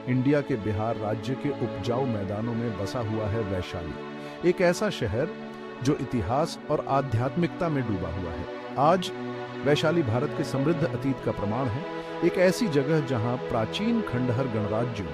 India के बिहार राज्य के उपजाऊ मैदानों में बसा हुआ है वैशाली, एक ऐसा शहर जो इतिहास और आध्यात्मिकता में डूबा हुआ है। आज वैशाली भारत के समृद्ध अतीत का प्रमाण है, एक ऐसी जगह जहां प्राचीन खंडहर गणराज्यों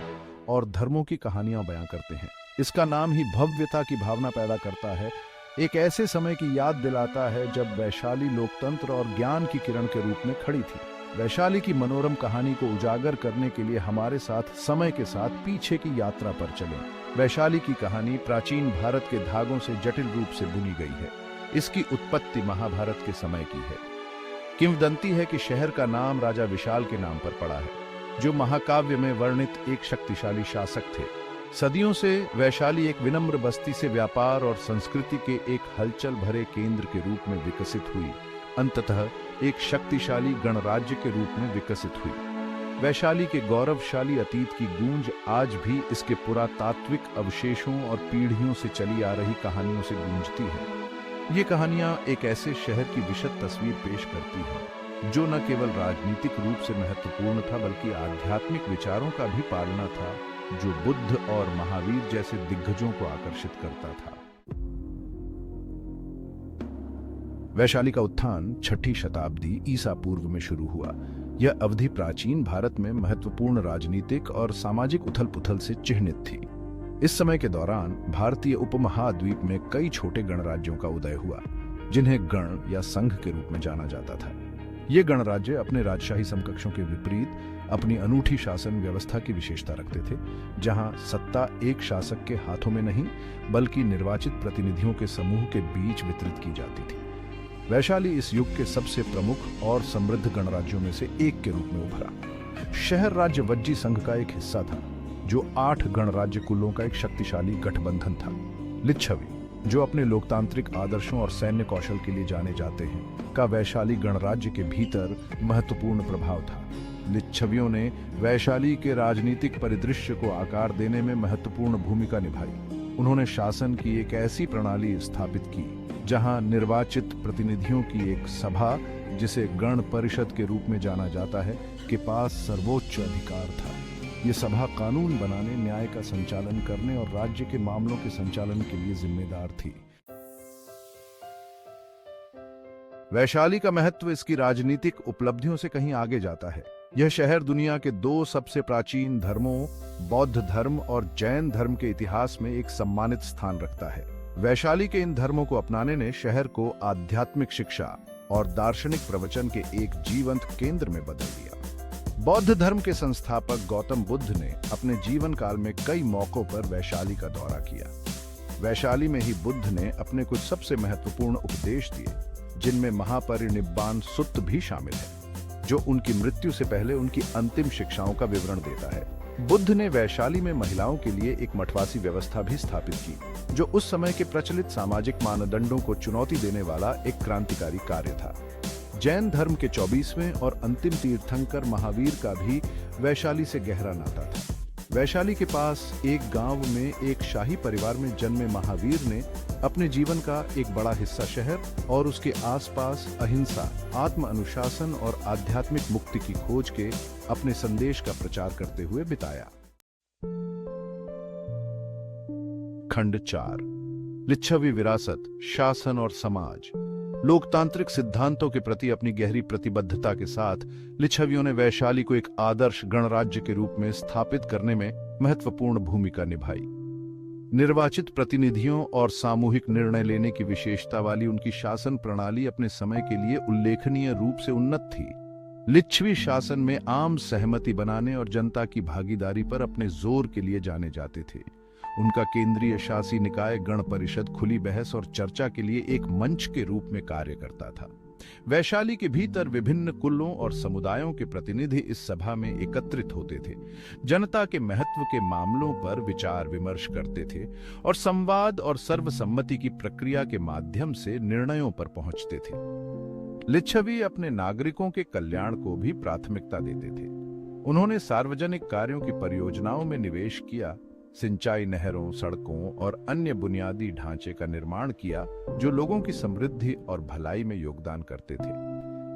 और धर्मों की कहानियां बयां करते हैं। इसका नाम ही भव्यता की भावना पैदा करता है, एक ऐसे समय की याद दिलाता है जब वैशाली लोकतंत्र और ज्ञान की किरण के रूप में खड़ी थी। वैशाली की मनोरम कहानी को उजागर करने के लिए हमारे साथ समय के साथ पीछे की यात्रा पर चलें। वैशाली की कहानी प्राचीन भारत के धागों से जटिल रूप से बुनी गई है। इसकी उत्पत्ति महाभारत के समय की है। किंवदंती है कि शहर का नाम राजा विशाल के नाम पर पड़ा है, जो महाकाव्य में वर्णित एक शक्तिशाली शासक थे। सदियों से वैशाली एक विनम्र बस्ती से व्यापार और संस्कृति के एक हलचल भरे केंद्र के रूप में विकसित हुई, अंततः एक शक्तिशाली गणराज्य के रूप में विकसित हुई। वैशाली के गौरवशाली अतीत की गूंज आज भी इसके पुरातात्विक अवशेषों और पीढ़ियों से चली आ रही कहानियों से गूंजती है। ये कहानियां एक ऐसे शहर की विशद तस्वीर पेश करती हैं जो न केवल राजनीतिक रूप से महत्वपूर्ण था, बल्कि आध्यात्मिक विचारों का भी पालना था, जो बुद्ध और महावीर जैसे दिग्गजों को आकर्षित करता था। वैशाली का उत्थान 6ठी शताब्दी ईसा पूर्व में शुरू हुआ। यह अवधि प्राचीन भारत में महत्वपूर्ण राजनीतिक और सामाजिक उथल-पुथल से चिह्नित थी। इस समय के दौरान भारतीय उपमहाद्वीप में कई छोटे गणराज्यों का उदय हुआ, जिन्हें गण या संघ के रूप में जाना जाता था। ये गणराज्य अपने राजशाही समकक्षों के विपरीत अपनी अनूठी शासन व्यवस्था की विशेषता रखते थे, जहां सत्ता एक शासक के हाथों में नहीं, बल्कि निर्वाचित प्रतिनिधियों के समूह के बीच वितरित की जाती थी। वैशाली इस युग के सबसे प्रमुख और समृद्ध गणराज्यों में से एक के रूप में उभरा। शहर राज्य वज्जी संघ का एक हिस्सा था, जो 8 गणराज्य कुलों का एक शक्तिशाली गठबंधन था। लिच्छवी, जो अपने लोकतांत्रिक आदर्शों और सैन्य कौशल के लिए जाने जाते हैं, का वैशाली गणराज्य के भीतर महत्वपूर्ण प्रभाव था। लिच्छवियों ने वैशाली के राजनीतिक परिदृश्य को आकार देने में महत्वपूर्ण भूमिका निभाई। उन्होंने शासन की एक ऐसी प्रणाली स्थापित की जहां निर्वाचित प्रतिनिधियों की एक सभा, जिसे गण परिषद के रूप में जाना जाता है, के पास सर्वोच्च अधिकार था। ये सभा कानून बनाने, न्याय का संचालन करने और राज्य के मामलों के संचालन के लिए जिम्मेदार थी। वैशाली का महत्व इसकी राजनीतिक उपलब्धियों से कहीं आगे जाता है। यह शहर दुनिया के 2 सबसे प्राचीन धर्मों, बौद्ध धर्म और जैन धर्म के इतिहास में एक सम्मानित स्थान रखता है। वैशाली के इन धर्मों को अपनाने ने शहर को आध्यात्मिक शिक्षा और दार्शनिक प्रवचन के एक जीवंत केंद्र में बदल दिया। बौद्ध धर्म के संस्थापक गौतम बुद्ध ने अपने जीवन काल में कई मौकों पर वैशाली का दौरा किया। वैशाली में ही बुद्ध ने अपने कुछ सबसे महत्वपूर्ण उपदेश दिए, जिनमें महापरिनिब्बाण सूत्र भी शामिल है, जो उनकी मृत्यु से पहले उनकी अंतिम शिक्षाओं का विवरण देता है। बुद्ध ने वैशाली में महिलाओं के लिए एक मठवासी व्यवस्था भी स्थापित की, जो उस समय के प्रचलित सामाजिक मानदंडों को चुनौती देने वाला एक क्रांतिकारी कार्य था। जैन धर्म के 24वें और अंतिम तीर्थंकर महावीर का भी वैशाली से गहरा नाता था। वैशाली के पास एक गांव में एक शाही परिवार में जन्मे महावीर ने अपने जीवन का एक बड़ा हिस्सा शहर और उसके आसपास अहिंसा, आत्म अनुशासन और आध्यात्मिक मुक्ति की खोज के अपने संदेश का प्रचार करते हुए बिताया। खंड 4, लिच्छवी विरासत, शासन और समाज। लोकतांत्रिक सिद्धांतों के प्रति अपनी गहरी प्रतिबद्धता के साथ लिच्छवियों ने वैशाली को एक आदर्श गणराज्य के रूप में स्थापित करने में महत्वपूर्ण भूमिका निभाई। निर्वाचित प्रतिनिधियों और सामूहिक निर्णय लेने की विशेषता वाली उनकी शासन प्रणाली अपने समय के लिए उल्लेखनीय रूप से उन्नत थी। लिच्छवी शासन में आम सहमति बनाने और जनता की भागीदारी पर अपने जोर के लिए जाने जाते थे। उनका केंद्रीय शासी निकाय गण परिषद खुली बहस और चर्चा के लिए एक मंच के रूप में कार्य करता था। वैशाली के भीतर विभिन्न कुलों और समुदायों के प्रतिनिधि इस सभा में एकत्रित होते थे, जनता के महत्व के मामलों पर विचार विमर्श करते थे और संवाद और सर्वसम्मति की प्रक्रिया के माध्यम से निर्णयों पर पहुंचते थे। लिच्छवी अपने नागरिकों के कल्याण को भी प्राथमिकता देते थे। उन्होंने सार्वजनिक कार्यों की परियोजनाओं में निवेश किया, सिंचाई, नहरों, सड़कों और अन्य बुनियादी ढांचे का निर्माण किया, जो लोगों की समृद्धि और भलाई में योगदान करते थे।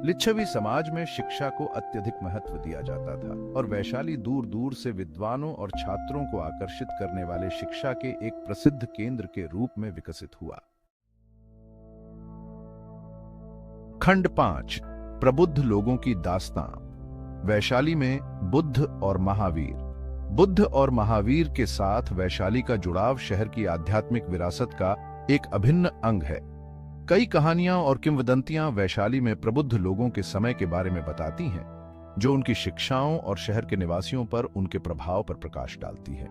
लिच्छवी समाज में शिक्षा को अत्यधिक महत्व दिया जाता था और वैशाली दूर दूर से विद्वानों और छात्रों को आकर्षित करने वाले शिक्षा के एक प्रसिद्ध केंद्र के रूप में विकसित हुआ। खंड 5 प्रबुद्ध लोगों की दास्तां। वैशाली में बुद्ध और महावीर। बुद्ध और महावीर के साथ वैशाली का जुड़ाव शहर की आध्यात्मिक विरासत का एक अभिन्न अंग है। कई कहानियां और किंवदंतियां वैशाली में प्रबुद्ध लोगों के समय के बारे में बताती हैं, जो उनकी शिक्षाओं और शहर के निवासियों पर उनके प्रभाव पर प्रकाश डालती है।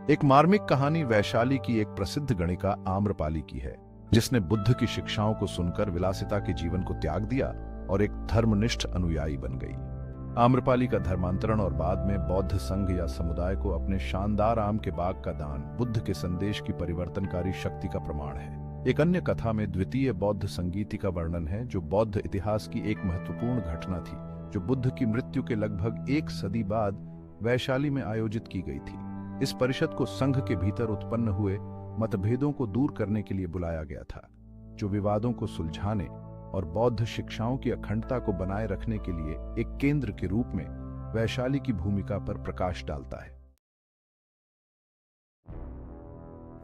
एक मार्मिक कहानी वैशाली की एक प्रसिद्ध गणिका आम्रपाली की है, जिसने बुद्ध की शिक्षाओं को सुनकर विलासिता के जीवन को त्याग दिया और एक धर्मनिष्ठ अनुयायी बन गई। आम्रपाली का धर्मांतरण और बाद में बौद्ध संघ या समुदाय को अपने शानदार आम के बाग का दान बुद्ध के संदेश की परिवर्तनकारी शक्ति का प्रमाण है। एक अन्य कथा में द्वितीय बौद्ध संगीति का वर्णन है, जो बौद्ध इतिहास की एक महत्वपूर्ण घटना थी, जो बुद्ध की मृत्यु के लगभग 1 सदी बाद वैशाली में आयोजित की गई थी। इस परिषद को संघ के भीतर उत्पन्न हुए मतभेदों को दूर करने के लिए बुलाया गया था, जो विवादों को सुलझाने और बौद्ध शिक्षाओं की अखंडता को बनाए रखने के लिए एक केंद्र के रूप में वैशाली की भूमिका पर प्रकाश डालता है।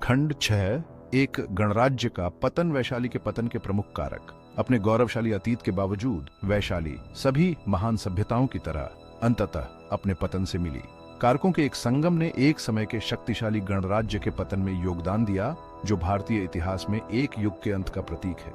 खंड 6 एक गणराज्य का पतन। वैशाली के पतन के प्रमुख कारक। अपने गौरवशाली अतीत के बावजूद वैशाली सभी महान सभ्यताओं की तरह अंततः अपने पतन से मिली। कारकों के एक संगम ने एक समय के शक्तिशाली गणराज्य के पतन में योगदान दिया, जो भारतीय इतिहास में एक युग के अंत का प्रतीक है।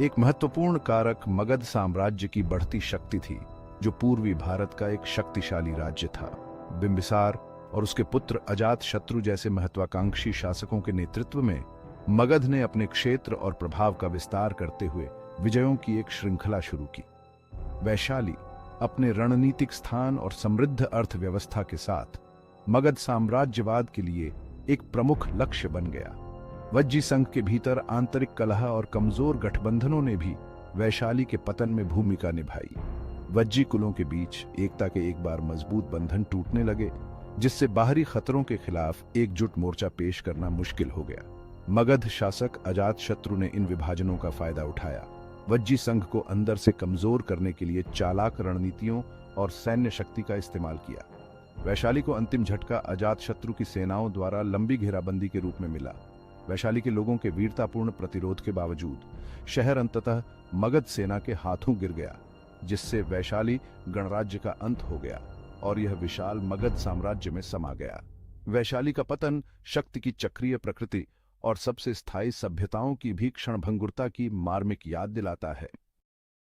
एक महत्वपूर्ण कारक मगध साम्राज्य की बढ़ती शक्ति थी, जो पूर्वी भारत का एक शक्तिशाली राज्य था। बिंबिसार और उसके पुत्र अजातशत्रु जैसे महत्वाकांक्षी शासकों के नेतृत्व में मगध ने अपने क्षेत्र और प्रभाव का विस्तार करते हुए विजयों की एक श्रृंखला शुरू की। वैशाली अपने रणनीतिक स्थान और समृद्ध अर्थव्यवस्था के साथ मगध साम्राज्यवाद के लिए एक प्रमुख लक्ष्य बन गया। वज्जी संघ के भीतर आंतरिक कलह और कमजोर गठबंधनों ने भी वैशाली के पतन में भूमिका निभाई। वज्जी कुलों के बीच एकता के एक बार मजबूत बंधन टूटने लगे, जिससे बाहरी खतरों के खिलाफ एकजुट मोर्चा पेश करना मुश्किल हो गया। मगध शासक अजातशत्रु ने इन विभाजनों का फायदा उठाया। वज्जी संघ को अंदर से कमजोर करने के लिए चालाक रणनीतियों और सैन्य शक्ति का इस्तेमाल किया। वैशाली को अंतिम झटका अजातशत्रु की सेनाओं द्वारा लंबी घेराबंदी के रूप में मिला। वैशाली के लोगों के वीरतापूर्ण प्रतिरोध के बावजूद शहर अंततः मगध सेना के हाथों गिर गया, जिससे वैशाली गणराज्य का अंत हो गया और यह विशाल मगध साम्राज्य में समा गया। वैशाली का पतन शक्ति की चक्रीय प्रकृति और सबसे स्थायी सभ्यताओं की भी क्षणभंगुरता की मार्मिक याद दिलाता है।